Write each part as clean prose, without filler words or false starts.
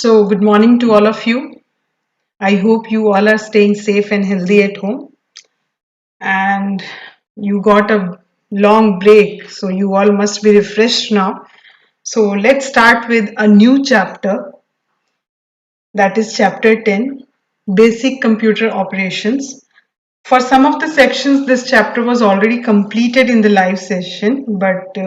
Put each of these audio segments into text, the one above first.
Good morning to all of you. I hope you all are staying safe and healthy at home and you got a long break, so you all must be refreshed now. So, let's start with a new chapter, that is chapter 10, Basic Computer Operations. For some of the sections, this chapter was already completed in the live session, but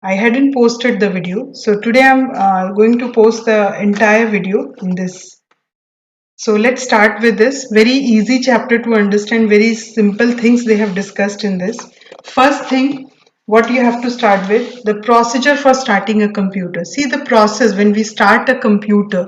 I hadn't posted the video. So, today I'm going to post the entire video in this. So let's start with this very easy chapter to understand very simple things they have discussed in this. First thing, what you have to start with, the procedure for starting a computer. See, the process when we start a computer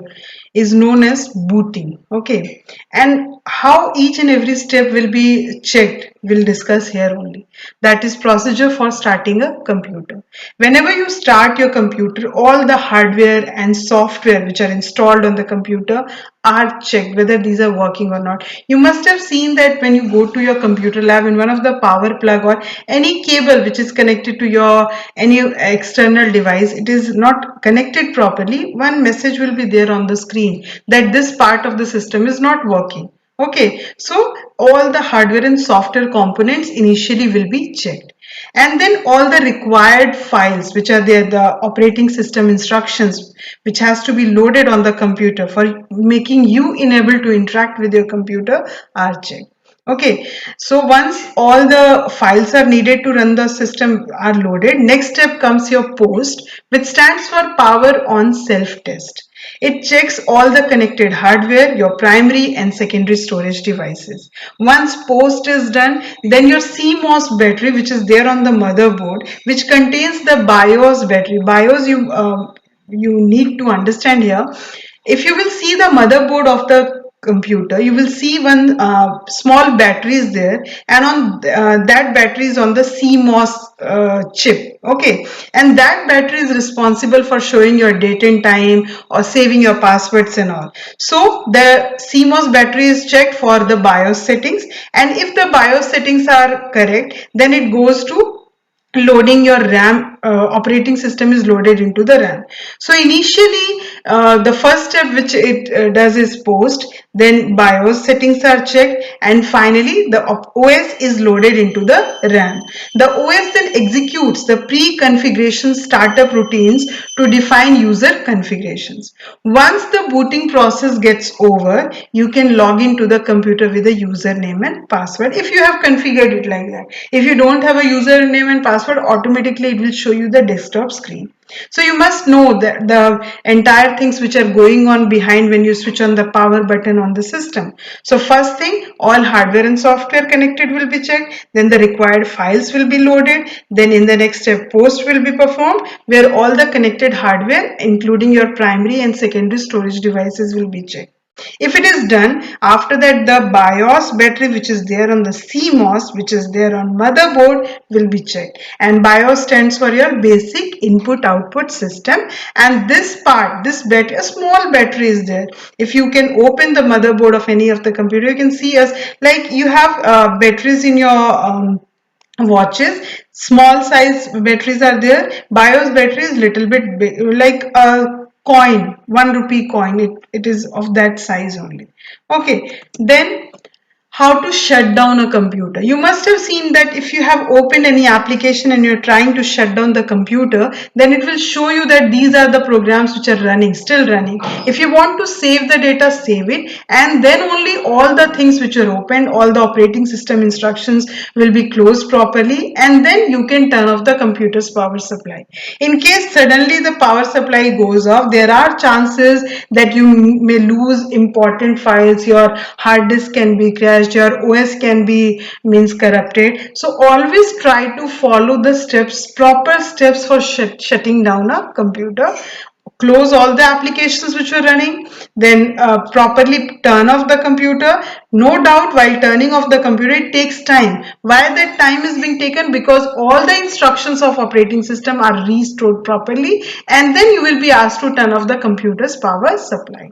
is known as booting. Okay, and how each and every step will be checked, we'll discuss here only. That is procedure for starting a computer. Whenever you start your computer, all the hardware and software which are installed on the computer are checked whether these are working or not. You must have seen that when you go to your computer lab, in one of the power plug or any cable which is connected to your any external device, it is not connected properly, one message will be there on the screen that this part of the system is not working. Okay, so all the hardware and software components initially will be checked, and then all the required files which are there, the operating system instructions which has to be loaded on the computer for making you enable to interact with your computer are checked. Okay, so once all the files are needed to run the system are loaded, next step comes your post, which stands for power on self test. It checks all the connected hardware, your primary and secondary storage devices. Once post is done, then your CMOS battery, which is there on the motherboard, which contains the BIOS battery. BIOS, you need to understand here. If you will see the motherboard of the computer, you will see one small battery is there, and on that battery is on the CMOS chip. Okay, and that battery is responsible for showing your date and time or saving your passwords and all. So the CMOS battery is checked for the BIOS settings, and if the BIOS settings are correct, then it goes to loading your RAM. Operating system is loaded into the RAM. So initially, the first step which it does is post, then BIOS settings are checked, and finally the OS is loaded into the RAM. The OS then executes the pre-configuration startup routines to define user configurations. Once the booting process gets over, you can log into the computer with a username and password if you have configured it like that. If you don't have a username and password, automatically it will show you the desktop screen. So you must know that the entire things which are going on behind when you switch on the power button on the system. So first thing, all hardware and software connected will be checked, then the required files will be loaded, then in the next step post will be performed where all the connected hardware including your primary and secondary storage devices will be checked. If it is done, after that the BIOS battery which is there on the CMOS which is there on motherboard will be checked, and BIOS stands for your basic input output system, and this part, this battery, a small battery is there. If you can open the motherboard of any of the computer, you can see as like you have batteries in your watches. Small size batteries are there. BIOS battery is little bit big, like a coin, 1 rupee coin. It is of that size only. Okay, then how to shut down a computer. You must have seen that if you have opened any application and you're trying to shut down the computer, then it will show you that these are the programs which are running, still running. If you want to save the data, save it, and then only all the things which are opened, all the operating system instructions will be closed properly, and then you can turn off the computer's power supply. In case suddenly the power supply goes off, there are chances that you may lose important files, your hard disk can be crashed, your OS can be means corrupted. So always try to follow the steps, proper steps for shutting down a computer. Close all the applications which were running, then properly turn off the computer. No doubt while turning off the computer it takes time. Why that time is being taken? Because all the instructions of operating system are restored properly, and then you will be asked to turn off the computer's power supply.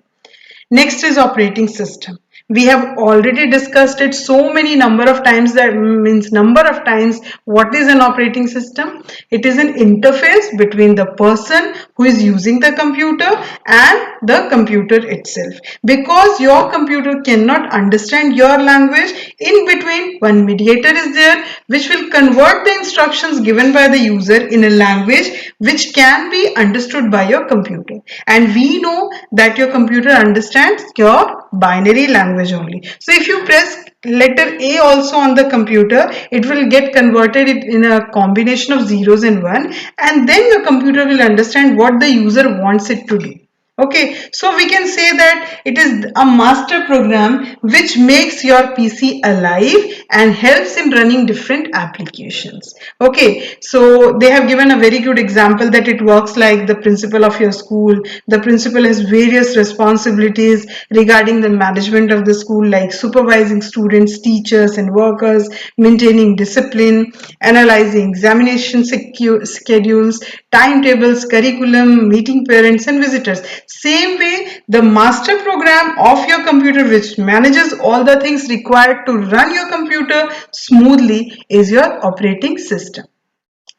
Next is operating system. We have already discussed it so many number of times, that means number of times. What is an operating system? It is an interface between the person who is using the computer and the computer itself. Because your computer cannot understand your language, in between one mediator is there which will convert the instructions given by the user in a language which can be understood by your computer. And we know that your computer understands your binary language only. So if you press letter A also on the computer, it will get converted in a combination of zeros and one, and then your computer will understand what the user wants it to do. Okay, so we can say that it is a master program which makes your PC alive and helps in running different applications. Okay, so they have given a very good example that it works like the principal of your school. The principal has various responsibilities regarding the management of the school, like supervising students, teachers and workers, maintaining discipline, analyzing examination schedules, timetables, curriculum, meeting parents and visitors. Same way, the master program of your computer which manages all the things required to run your computer smoothly is your operating system.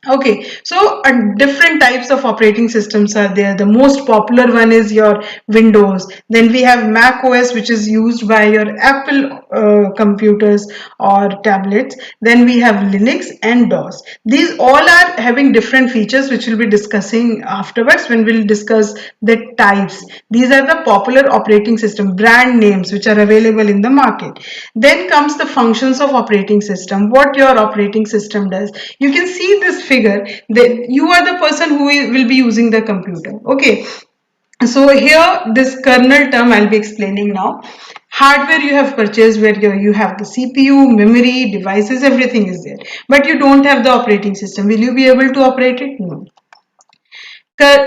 Okay, so different types of operating systems are there. The most popular one is your Windows. Then we have Mac OS, which is used by your Apple computers or tablets. Then we have Linux and DOS. These all are having different features, which we'll be discussing afterwards when we'll discuss the types. These are the popular operating system brand names which are available in the market. Then comes the functions of operating system. What your operating system does. You can see this figure that you are the person who will be using the computer. Okay, so here this kernel term I'll be explaining now. Hardware you have purchased where you have the CPU, memory, devices, everything is there, but you don't have the operating system. Will you be able to operate it? No.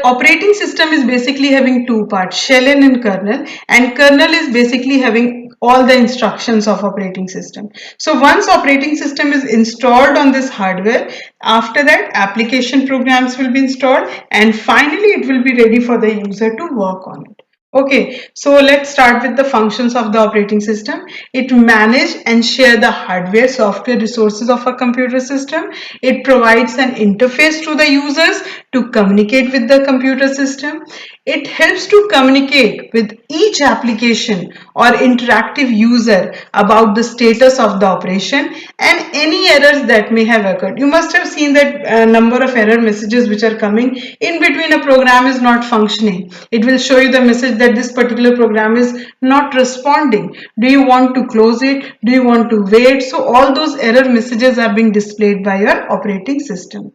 Operating system is basically having two parts, shell and kernel, and kernel is basically having all the instructions of operating system. So once operating system is installed on this hardware, after that application programs will be installed and finally it will be ready for the user to work on it. Okay, so let's start with the functions of the operating system. It manage and share the hardware, software resources of a computer system. It provides an interface to the users to communicate with the computer system. It helps to communicate with each application or interactive user about the status of the operation and any errors that may have occurred. You must have seen that number of error messages which are coming in between a program is not functioning. It will show you the message that this particular program is not responding. Do you want to close it? Do you want to wait? So all those error messages are being displayed by your operating system.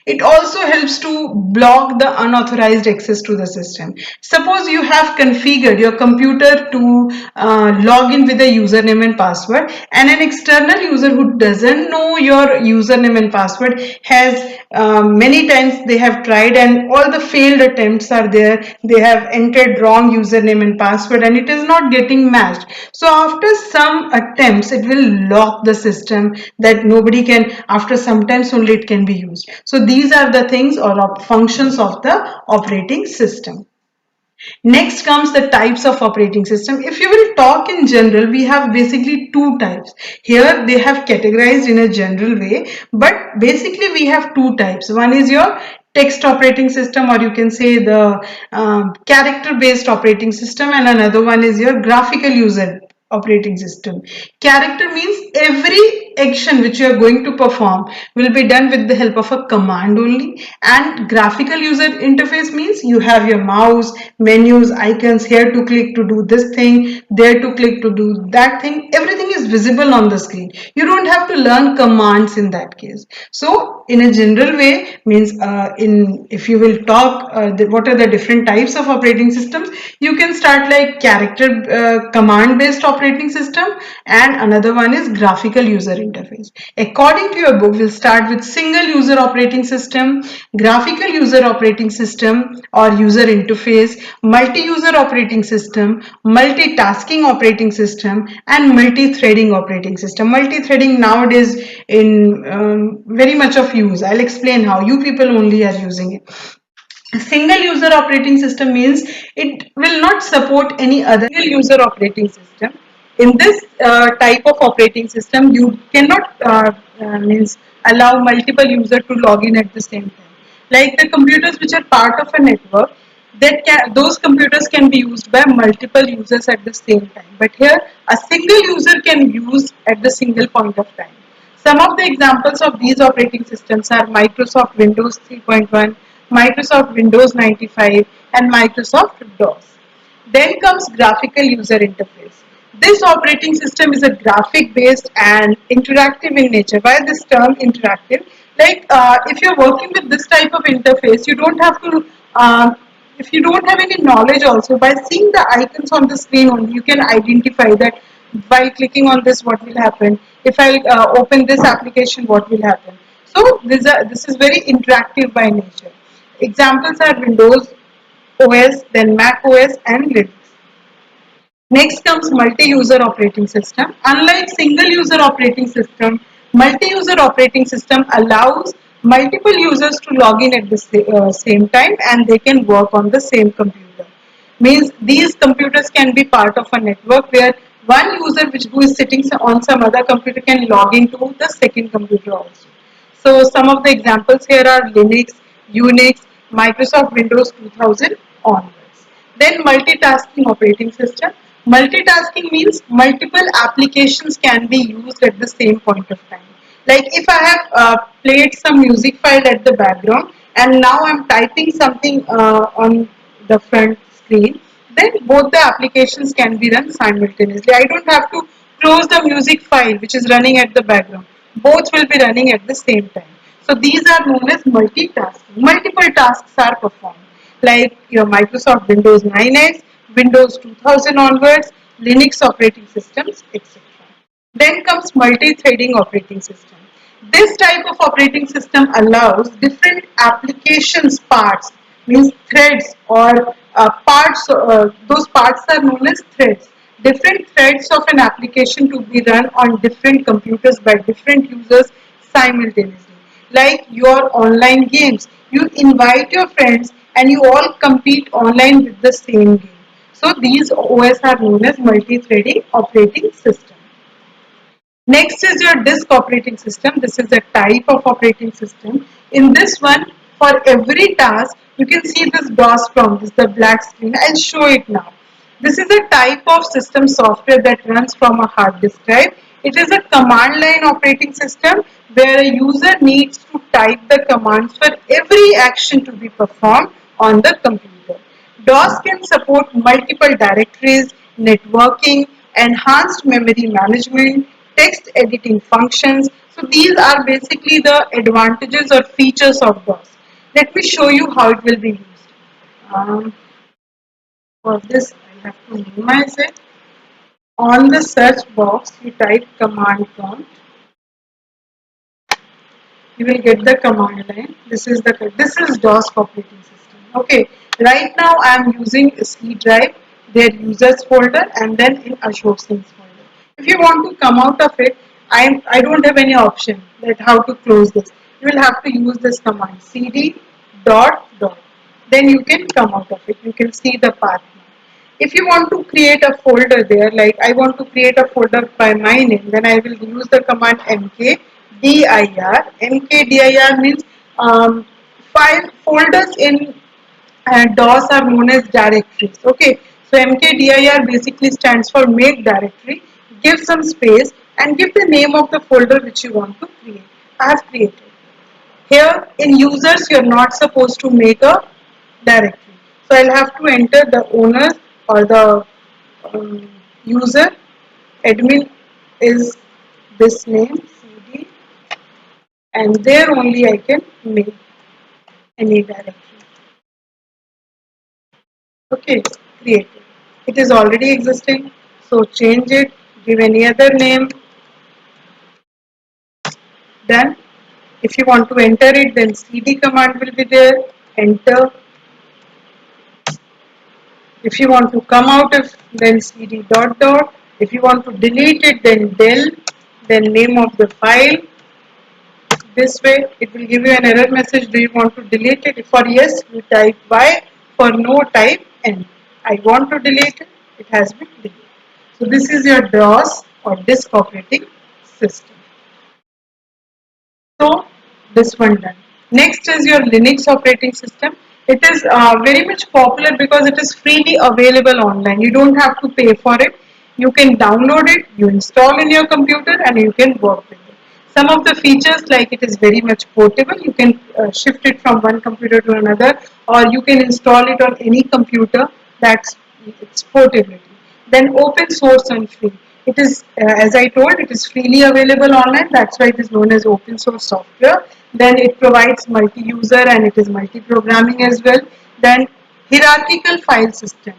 It also helps to block the unauthorized access to the system. Suppose you have configured your computer to log in with a username and password, and an external user who doesn't know your username and password has many times they have tried and all the failed attempts are there. They have entered wrong username and password and it is not getting matched. So after some attempts it will lock the system that nobody can, after some times only it can be used. So these are the things or functions of the operating system. Next comes the types of operating system. If you will talk in general, we have basically two types. Here they have categorized in a general way, but basically we have two types. One is your text operating system, or you can say the character based operating system, and another one is your graphical user operating system. Character means every action which you are going to perform will be done with the help of a command only, and graphical user interface means you have your mouse, menus, icons, here to click to do this thing, there to click to do that thing. Everything is visible on the screen. You don't have to learn commands in that case. So in a general way means in if you will talk what are the different types of operating systems, you can start like character command based operating system, and another one is graphical user interface. According to your book, we'll start with single user operating system, graphical user operating system or user interface, multi-user operating system, multitasking operating system, and multi-threading operating system. Multi-threading nowadays in very much of use. I'll explain how you people only are using it. Single user operating system means it will not support any other user operating system. In this type of operating system, you cannot means allow multiple users to log in at the same time. Like the computers which are part of a network, those computers can be used by multiple users at the same time. But here, a single user can use at the single point of time. Some of the examples of these operating systems are Microsoft Windows 3.1, Microsoft Windows 95, and Microsoft DOS. Then comes graphical user interface. This operating system is a graphic based and interactive in nature. Why this term interactive? Like if you're working with this type of interface, you don't have to, if you don't have any knowledge also, by seeing the icons on the screen only, you can identify that while clicking on this, what will happen. If I open this application, what will happen. So this is very interactive by nature. Examples are Windows OS, then Mac OS and Linux. Next comes multi-user operating system. Unlike single-user operating system, multi-user operating system allows multiple users to log in at the same time and they can work on the same computer. Means these computers can be part of a network where one user who is sitting on some other computer can log into the second computer also. So some of the examples here are Linux, Unix, Microsoft Windows 2000 onwards. Then multitasking operating system. Multitasking means multiple applications can be used at the same point of time. Like if I have played some music file at the background and now I'm typing something on the front screen, then both the applications can be run simultaneously. I don't have to close the music file which is running at the background. Both will be running at the same time. So these are known as multitasking. Multiple tasks are performed like your Microsoft Windows 9X, Windows 2000 onwards, Linux operating systems, etc. Then comes multi-threading operating system. This type of operating system allows different applications parts, means threads or parts, those parts are known as threads. Different threads of an application to be run on different computers by different users simultaneously. Like your online games, you invite your friends and you all compete online with the same game. So these OS are known as multi-threading operating system. Next is your disk operating system. This is a type of operating system. In this one, for every task, you can see this DOS prompt, this is the black screen. I'll show it now. This is a type of system software that runs from a hard disk drive. It is a command line operating system where a user needs to type the commands for every action to be performed on the computer. DOS can support multiple directories, networking, enhanced memory management, text editing functions. So these are basically the advantages or features of DOS. Let me show you how it will be used. Um, for this, I have to minimize it. On the search box, you type command prompt. You will get the command line. This is DOS operating system. Okay, right now I am using C drive, their users folder, and then in Ashok Singh's folder. If you want to come out of it, I don't have any option that how to close this. You will have to use this command cd dot dot. Then you can come out of it. You can see the path now. If you want to create a folder there, like I want to create a folder by my name, then I will use the command mkdir. Mkdir means file folders in DOS are known as directories. Okay, so mkdir basically stands for make directory. Give some space and give the name of the folder which you want to create. I have created. Here in users, you're not supposed to make a directory. So I'll have to enter the owner or the user. Admin is this name cd, and there only I can make any directory. Okay, create it. It is already existing, so change it, give any other name, done. If you want to enter it, then cd command will be there, enter. If you want to come out of, then cd dot dot. If you want to delete it, then del, then name of the file. This way, it will give you an error message. Do you want to delete it? For yes, you type Y. For no, type N. I want to delete it. It has been deleted. So this is your DOS or disk operating system. So this one done. Next is your Linux operating system. It is very much popular because it is freely available online. You don't have to pay for it. You can download it, you install in your computer, and you can work with it. Some of the features, like it is very much portable. You can shift it from one computer to another, or you can install it on any computer. That's its portability. Then open source and free. It is, as I told, it is freely available online. That's why it is known as open source software. Then it provides multi-user and it is multi-programming as well. Then hierarchical file system.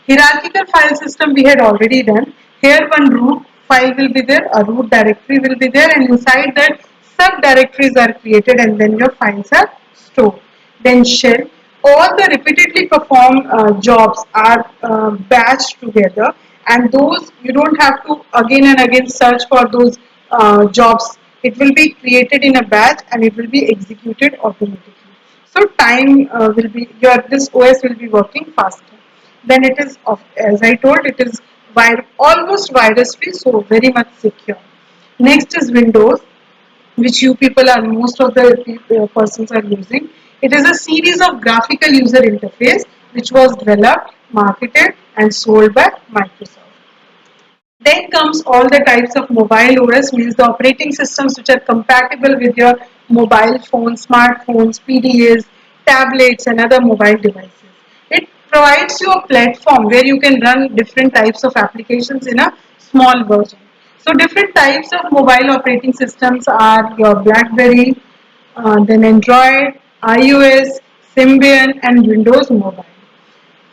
Hierarchical file system we had already done. Here one root file will be there, a root directory will be there, and inside that subdirectories are created and then your files are stored. Then shell. All the repeatedly performed jobs are batched together, and those you don't have to again and again search for those jobs. It will be created in a batch and it will be executed automatically. So time will be your this OS will be working faster. Then it is of, as I told, it is almost virus free, so very much secure. Next is Windows, which you people are most of the persons are using. It is a series of graphical user interface which was developed, marketed, and sold by Microsoft. Then comes all the types of mobile OS, means the operating systems which are compatible with your mobile phones, smartphones, PDAs, tablets, and other mobile devices. It provides you a platform where you can run different types of applications in a small version. So different types of mobile operating systems are your BlackBerry, then Android, iOS, Symbian, and Windows Mobile.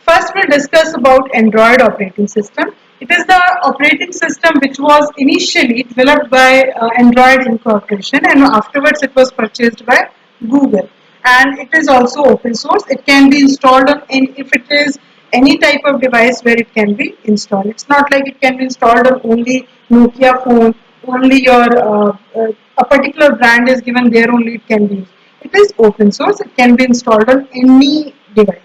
First, we'll discuss about Android operating system. It is the operating system which was initially developed by Android Incorporation and afterwards it was purchased by Google. And it is also open source. It can be installed on any, if it is any type of device where it can be installed. It's not like it can be installed on only Nokia phone, only your a particular brand is given there only it can be used. It is open source. It can be installed on any device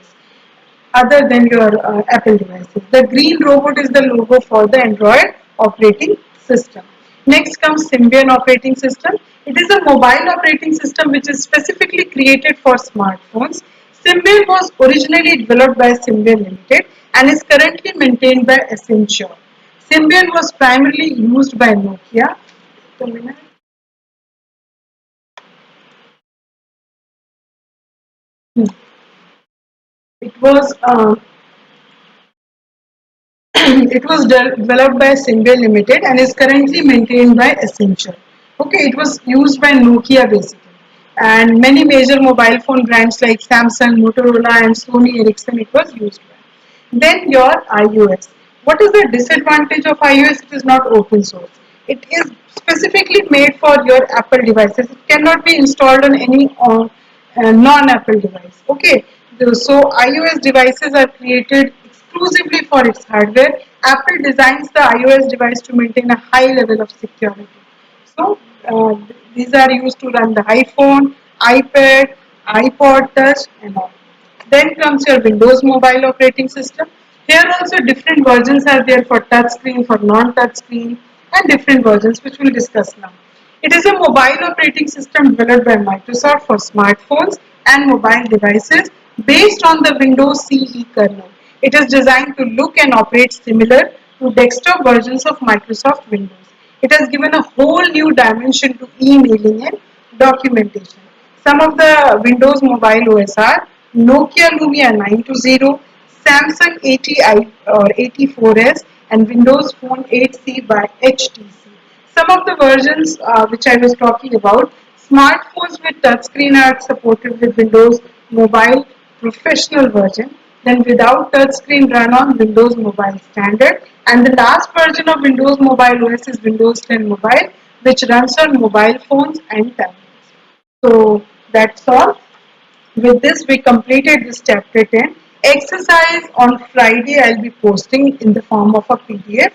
other than your Apple devices. The green robot is the logo for the Android operating system. Next comes Symbian operating system. It is a mobile operating system which is specifically created for smartphones. Symbian was originally developed by Symbian Limited and is currently maintained by Accenture. Symbian was primarily used by Nokia. It was it was developed by Symbian Limited and is currently maintained by Accenture. Okay, it was used by Nokia basically. And many major mobile phone brands like Samsung, Motorola, and Sony Ericsson it was used by. Then your iOS. What is the disadvantage of iOS? It is not open source. It is specifically made for your Apple devices. It cannot be installed on any non-Apple device. Okay, so iOS devices are created exclusively for its hardware. Apple designs the iOS device to maintain a high level of security. So these are used to run the iPhone, iPad, iPod Touch, and all. Then comes your Windows Mobile operating system. Here also different versions are there for touch screen, for non-touch screen, and different versions which we'll discuss now. It is a mobile operating system developed by Microsoft for smartphones and mobile devices based on the Windows CE kernel. It is designed to look and operate similar to desktop versions of Microsoft Windows. It has given a whole new dimension to emailing and documentation. Some of the Windows Mobile OS are Nokia Lumia 920, Samsung 80i or 84s, and Windows Phone 8C by HTC. Some of the versions which I was talking about, smartphones with touchscreen are supported with Windows Mobile Professional version, then without touchscreen run on Windows Mobile Standard, and the last version of Windows Mobile OS is Windows 10 Mobile, which runs on mobile phones and tablets. So that's all. With this, we completed this chapter 10. Exercise on Friday I'll be posting in the form of a PDF.